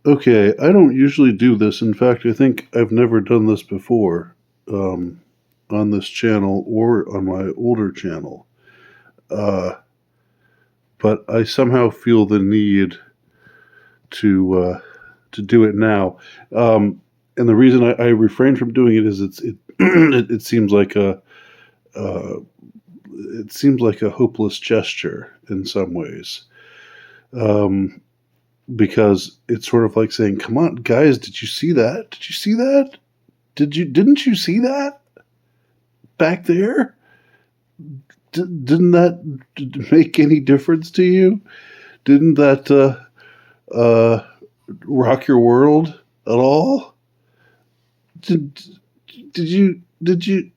Okay, I don't usually do this. In fact, I think I've never done this before um, on this channel or on my older channel. Uh, but I somehow feel the need to to do it now. And the reason I refrain from doing it is it seems like uh, a hopeless gesture in some ways. Um, because it's sort of like saying, "Come on, guys, did you see that? Did you see that? Didn't you see that back there? Didn't that make any difference to you? Didn't that uh, rock your world at all? Did did you?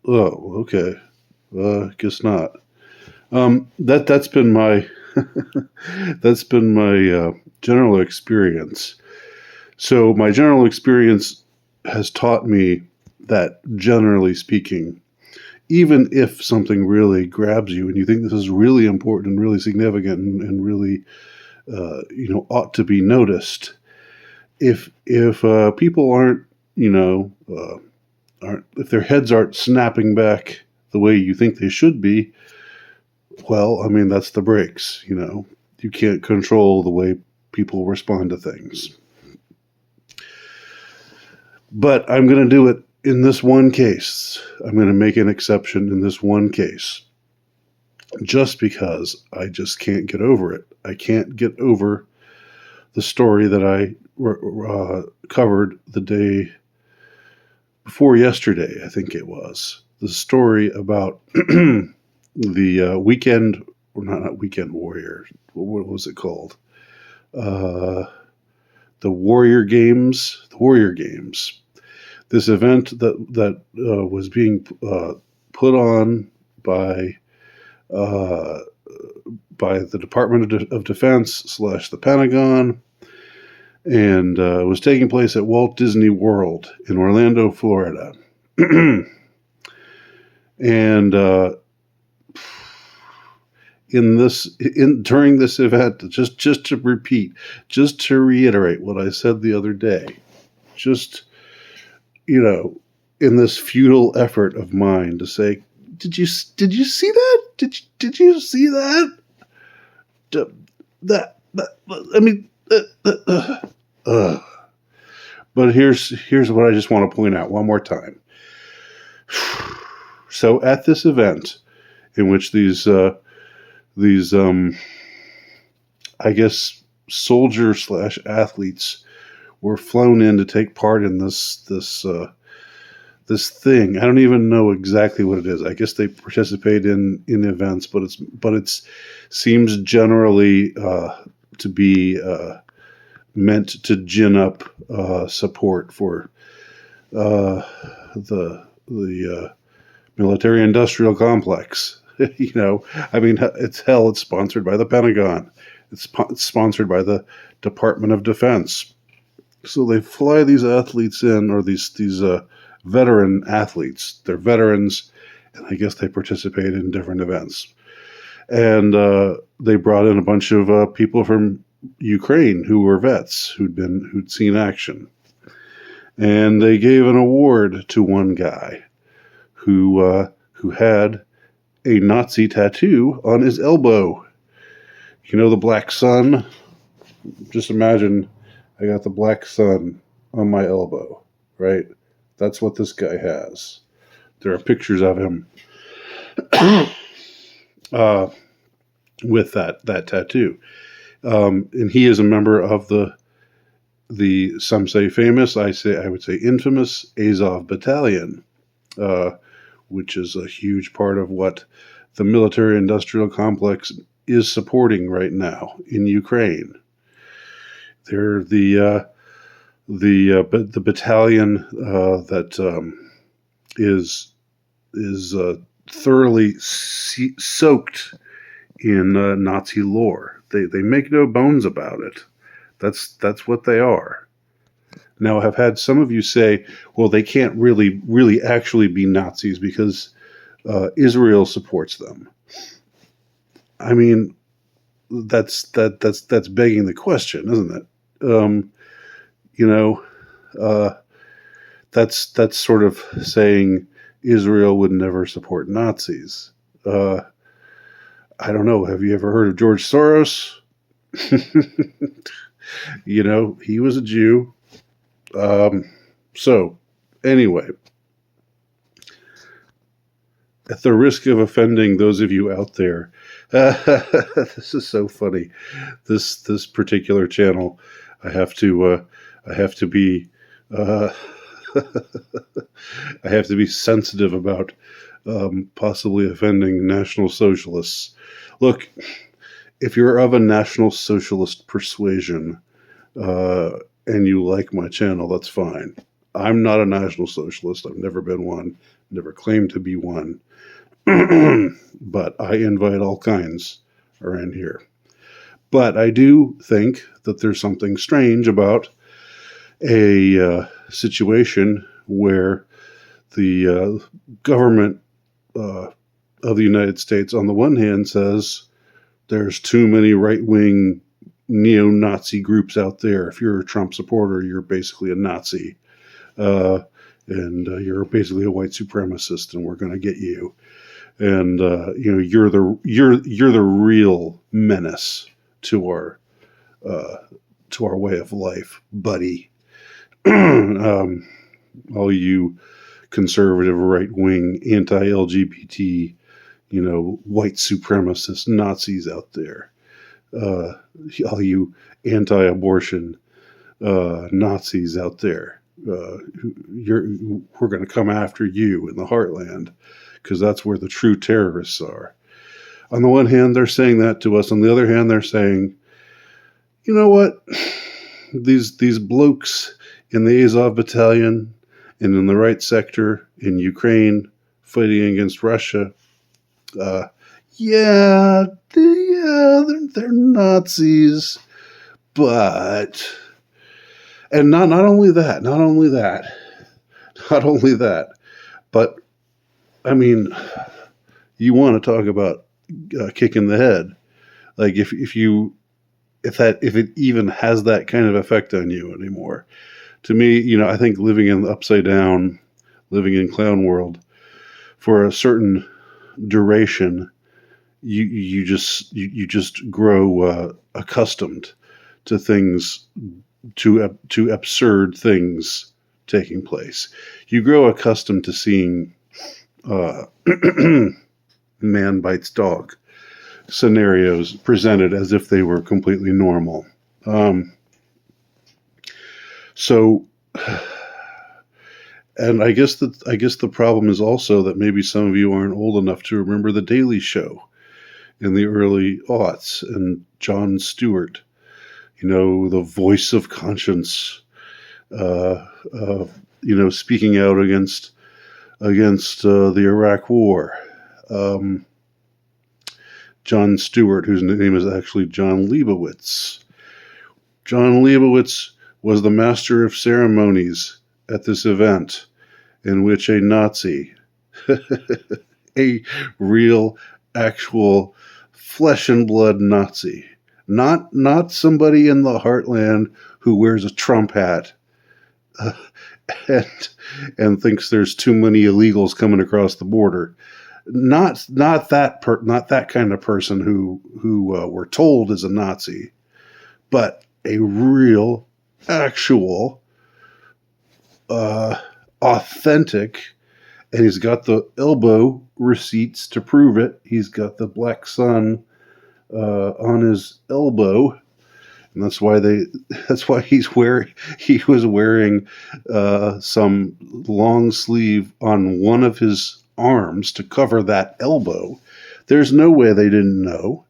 Oh, okay. Guess not. That's been my that's been my general experience. So my general experience has taught me that, generally speaking, even if something really grabs you and you think this is really important and really significant and really ought to be noticed, if people aren't you know aren't if their heads aren't snapping back the way you think they should be, well, I mean, that's the breaks. You can't control the way people respond to things. But I'm going to do it in this one case. I'm going to make an exception in this one case, just because I just can't get over it. I can't get over the story that I covered the day before yesterday, I think it was. The story about the weekend, or not weekend warrior. What was it called? The Warrior Games. The Warrior Games. This event that was being put on by the Department of Defense / the Pentagon, and was taking place at Walt Disney World in Orlando, Florida. And during this event, just to reiterate what I said the other day, just in this futile effort of mine to say, did you see that? Did you see that? I mean, but here's what I just want to point out one more time. So at this event, in which these I guess soldier / athletes were flown in to take part in this thing. I don't even know exactly what it is. I guess they participate in events, but it's seems generally to be meant to gin up support for the military-industrial complex. I mean, it's sponsored by the Pentagon. It's sponsored by the Department of Defense. So they fly these athletes in, or these veteran athletes. They're veterans, and I guess they participate in different events. And they brought in a bunch of people from Ukraine who were vets, who'd seen action. And they gave an award to one guy who had a Nazi tattoo on his elbow. The black sun? Just imagine I got the black sun on my elbow, right? That's what this guy has. There are pictures of him with that tattoo. And he is a member of the some say famous, I would say infamous Azov Battalion, which is a huge part of what the military-industrial complex is supporting right now in Ukraine. They're the battalion that is thoroughly soaked in Nazi lore. They make no bones about it. That's what they are. Now, I've had some of you say, well, they can't really actually be Nazis because Israel supports them. I mean, that's begging the question, isn't it? You know, uh, that's sort of saying Israel would never support Nazis. Uh, I don't know. Have you ever heard of George Soros? He was a Jew. Um, so, anyway, at the risk of offending those of you out there, this is so funny. This particular channel, I have to be uh, I have to be sensitive about possibly offending National Socialists. Look, if you're of a National Socialist persuasion and you like my channel, that's fine. I'm not a National Socialist. I've never been one, never claimed to be one. But I invite all kinds around here. But I do think that there's something strange about a situation where the government of the United States, on the one hand, says there's too many right-wing neo-Nazi groups out there. If you're a Trump supporter, you're basically a Nazi, and you're basically a white supremacist, and we're going to get you. And you're the real menace to our way of life, buddy. All you conservative, right-wing, anti-LGBT, white supremacist Nazis out there, all you anti-abortion Nazis out there, we're going to come after you in the heartland, because that's where the true terrorists are. On the one hand, they're saying that to us. On the other hand, they're saying, you know what? These blokes in the Azov battalion and in the right sector in Ukraine fighting against Russia, they're Nazis, but, and not only that, but I mean, you want to talk about kicking the head? Like if it even has that kind of effect on you anymore. To me, I think living in the upside down, living in clown world for a certain duration, you just grow accustomed to things, to absurd things taking place. You grow accustomed to seeing man bites dog scenarios presented as if they were completely normal. And I guess the problem is also that maybe some of you aren't old enough to remember The Daily Show in the early aughts, and Jon Stewart, the voice of conscience, speaking out against the Iraq War. Jon Stewart, whose name is actually John Leibowitz. John Leibowitz was the master of ceremonies at this event in which a Nazi, a real, actual, flesh and blood Nazi, not somebody in the heartland who wears a Trump hat and thinks there's too many illegals coming across the border. Not that kind of person who we're told is a Nazi, but a real, actual, authentic, and he's got the elbow receipts to prove it. He's got the black sun on his elbow, and that's why he was wearing some long sleeve on one of his arms to cover that elbow. There's no way they didn't know.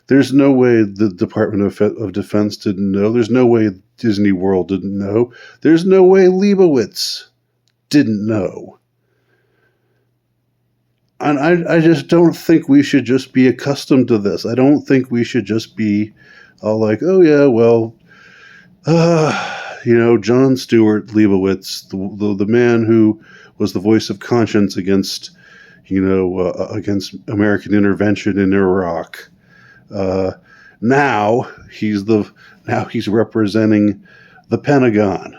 There's no way the Department of Defense didn't know. There's no way Disney World didn't know. There's no way Leibowitz didn't know. And I just don't think we should just be accustomed to this. I don't think we should just be all like, oh yeah, well, Jon Stewart Leibowitz, the man who was the voice of conscience against American intervention in Iraq. Now he's the Now he's representing the Pentagon.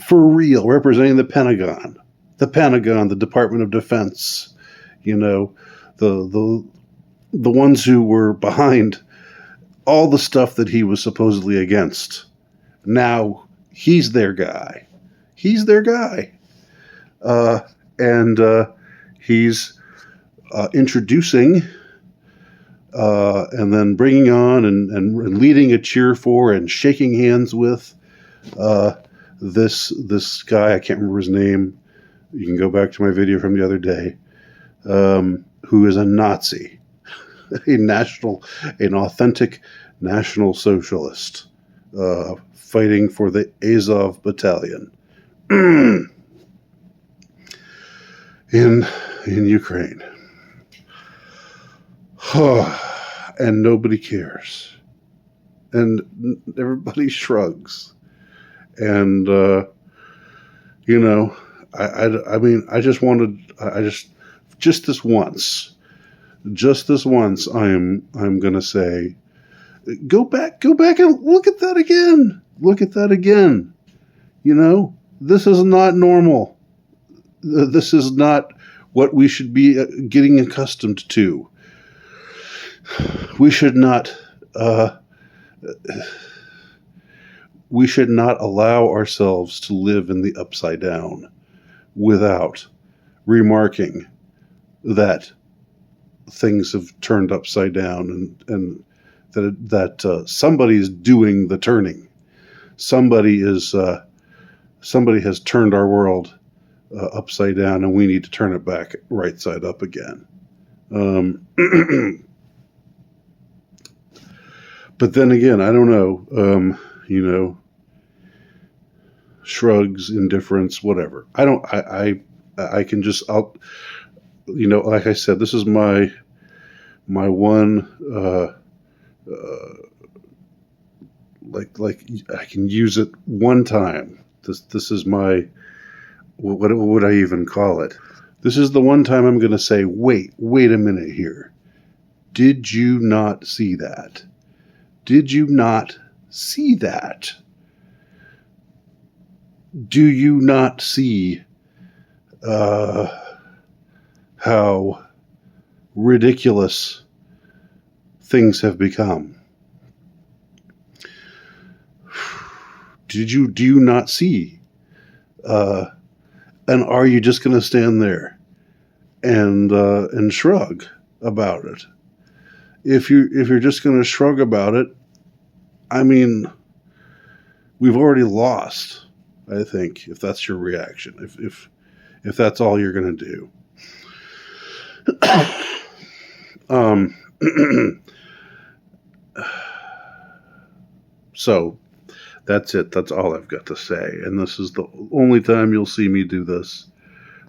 For real, representing the Pentagon. The Pentagon, the Department of Defense, you know, the ones who were behind all the stuff that he was supposedly against. Now he's their guy. He's their guy. And he's introducing and then bringing on and leading a cheer for and shaking hands with this guy. I can't remember his name. You can go back to my video from the other day. Who is a Nazi, an authentic National Socialist, fighting for the Azov Battalion in Ukraine. And nobody cares, and everybody shrugs, and you know, I mean, I just wanted, just this once, I'm gonna say, go back and look at that again. You know, this is not normal. This is not what we should be getting accustomed to. We should not allow ourselves to live in the upside down without remarking that things have turned upside down, and that somebody's doing the turning. Somebody has turned our world upside down, and we need to turn it back right side up again. But then again, I don't know. You know, shrugs, indifference, whatever. I can just, you know, like I said, this is my one, like I can use it one time. This is my, what would I even call it? This is the one time I'm going to say, wait a minute here. Did you not see that? Did you not see that? Do you not see how ridiculous things have become? Do you not see? And are you just going to stand there and shrug about it? If you're just going to shrug about it, I mean, we've already lost. I think if that's your reaction, if that's all you're going to do. So that's it. That's all I've got to say. And this is the only time you'll see me do this.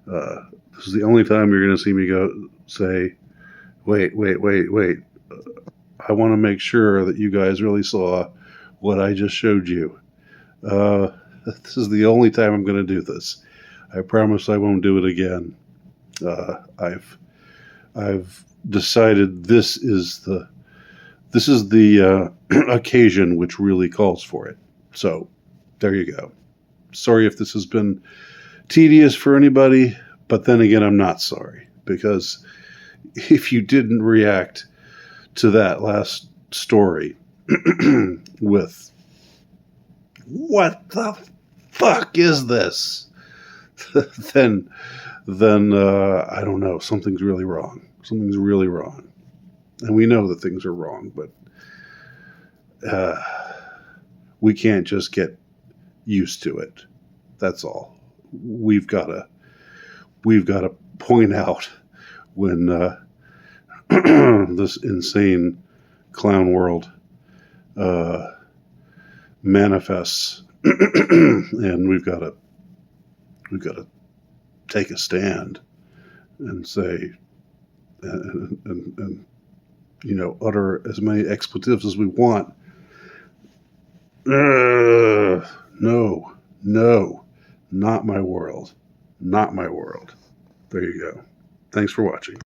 This is the only time you're going to see me say, wait. I want to make sure that you guys really saw what I just showed you. This is the only time I'm going to do this. I promise I won't do it again. I've decided this is the occasion which really calls for it. So there you go. Sorry if this has been tedious for anybody, but then again, I'm not sorry, because if you didn't react to that last story with, what the fuck is this? then I don't know. Something's really wrong. Something's really wrong. And we know that things are wrong, but we can't just get used to it. That's all. We've got to point out when this insane clown world manifests, and we've got to take a stand and say, and you know, utter as many expletives as we want. No, not my world. Not my world. There you go. Thanks for watching.